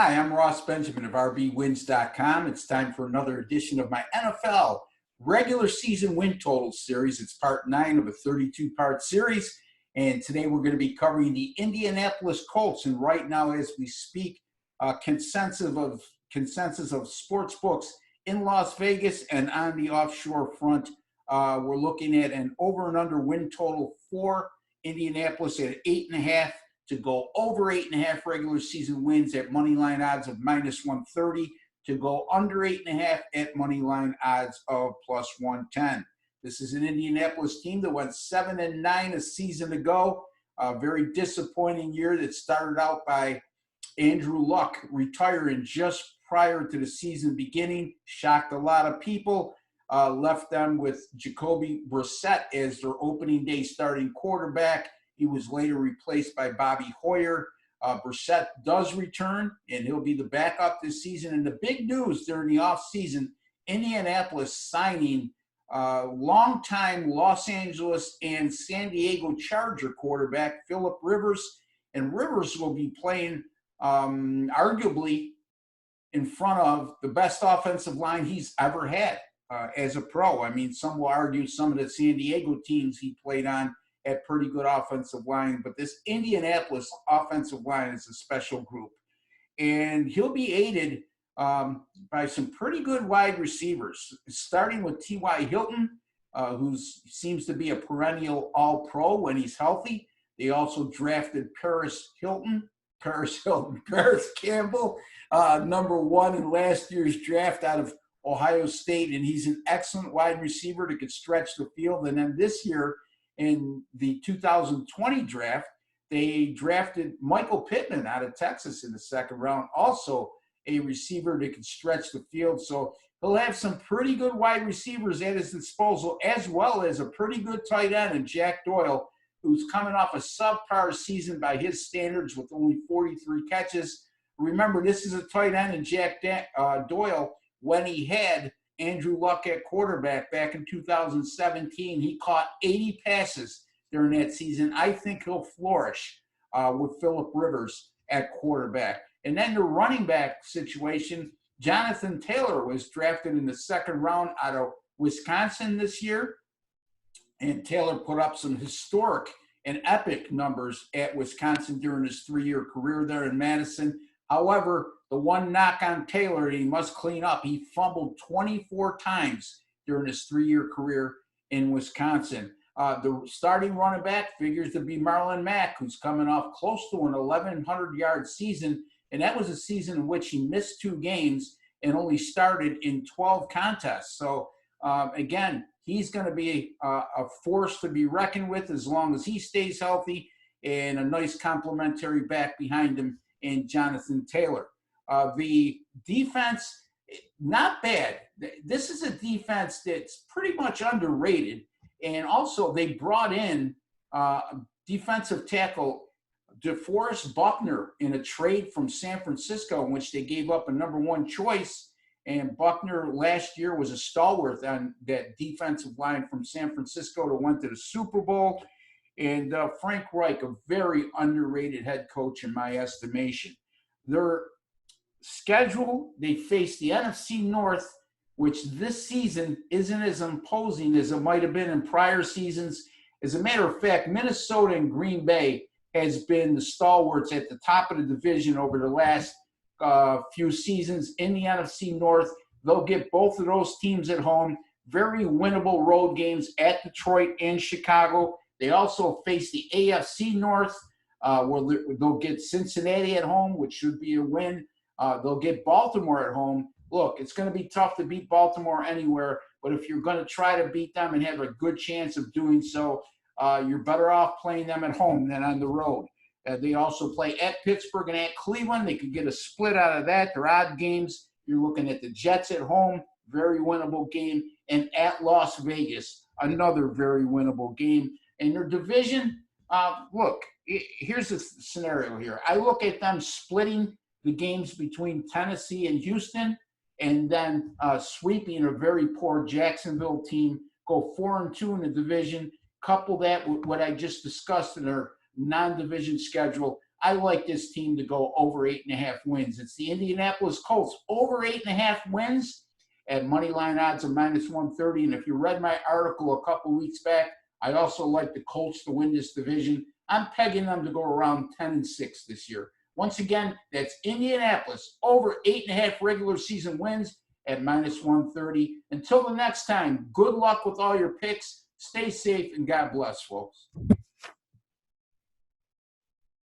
Hi, I'm Ross Benjamin of RBWins.com. It's time for another edition of my NFL regular season win total series. It's part 9 of a 32-part series, and today we're going to be covering the Indianapolis Colts. And right now, as we speak, consensus of sports books in Las Vegas and on the offshore front, we're looking at an over and under win total for Indianapolis at 8.5. to go over 8.5 regular season wins at moneyline odds of -130, to go under 8.5 at moneyline odds of +110. This is an Indianapolis team that went 7-9 a season ago. A very disappointing year that started out by Andrew Luck retiring just prior to the season beginning. Shocked a lot of people. Left them with Jacoby Brissett as their opening day starting quarterback. He was later replaced by Bobby Hoyer. Brissett does return, and he'll be the backup this season. And the big news during the offseason, Indianapolis signing longtime Los Angeles and San Diego Charger quarterback Phillip Rivers. And Rivers will be playing arguably in front of the best offensive line he's ever had as a pro. I mean, some will argue some of the San Diego teams he played on at pretty good offensive line, but this Indianapolis offensive line is a special group. And he'll be aided by some pretty good wide receivers, starting with T.Y. Hilton, who seems to be a perennial all-pro when he's healthy. They also drafted Paris Campbell, number 1 in last year's draft out of Ohio State, and he's an excellent wide receiver that could stretch the field. And then this year, in the 2020 draft, they drafted Michael Pittman out of Texas in the second round, also a receiver that can stretch the field. So he'll have some pretty good wide receivers at his disposal, as well as a pretty good tight end in Jack Doyle, who's coming off a subpar season by his standards with only 43 catches. Remember, this is a tight end in Jack Doyle when he had Andrew Luck at quarterback back in 2017. He caught 80 passes during that season. I think he'll flourish with Phillip Rivers at quarterback. And then the running back situation, Jonathan Taylor was drafted in the second round out of Wisconsin this year. And Taylor put up some historic and epic numbers at Wisconsin during his 3-year career there in Madison. However, the one knock on Taylor he must clean up, he fumbled 24 times during his 3-year career in Wisconsin. The starting running back figures to be Marlon Mack, who's coming off close to an 1,100-yard season, and that was a season in which he missed 2 games and only started in 12 contests. So, again, he's going to be a force to be reckoned with as long as he stays healthy, and a nice complementary back behind him in Jonathan Taylor. The defense, not bad. This is a defense that's pretty much underrated. And also they brought in defensive tackle DeForest Buckner in a trade from San Francisco in which they gave up a number 1 choice. And Buckner last year was a stalwart on that defensive line from San Francisco that went to the Super Bowl. And Frank Reich, a very underrated head coach in my estimation. Their schedule, they face the NFC North, which this season isn't as imposing as it might have been in prior seasons. As a matter of fact, Minnesota and Green Bay has been the stalwarts at the top of the division over the last few seasons in the NFC North. They'll get both of those teams at home. Very winnable road games at Detroit and Chicago. They also face the AFC North, where they'll get Cincinnati at home, which should be a win. They'll get Baltimore at home. Look, it's going to be tough to beat Baltimore anywhere, but if you're going to try to beat them and have a good chance of doing so, you're better off playing them at home than on the road. They also play at Pittsburgh and at Cleveland. They could get a split out of that. They're odd games. You're looking at the Jets at home, very winnable game, and at Las Vegas, another very winnable game. And their division, look, here's the scenario here. I look at them splitting the games between Tennessee and Houston, and then sweeping a very poor Jacksonville team, go 4-2 in the division, couple that with what I just discussed in their non-division schedule. I like this team to go over 8.5 wins. It's the Indianapolis Colts over 8.5 wins at moneyline odds of -130. And if you read my article a couple weeks back, I also like the Colts to win this division. I'm pegging them to go around 10-6 this year. Once again, that's Indianapolis over 8.5 regular season wins at -130. Until the next time, good luck with all your picks. Stay safe and God bless, folks.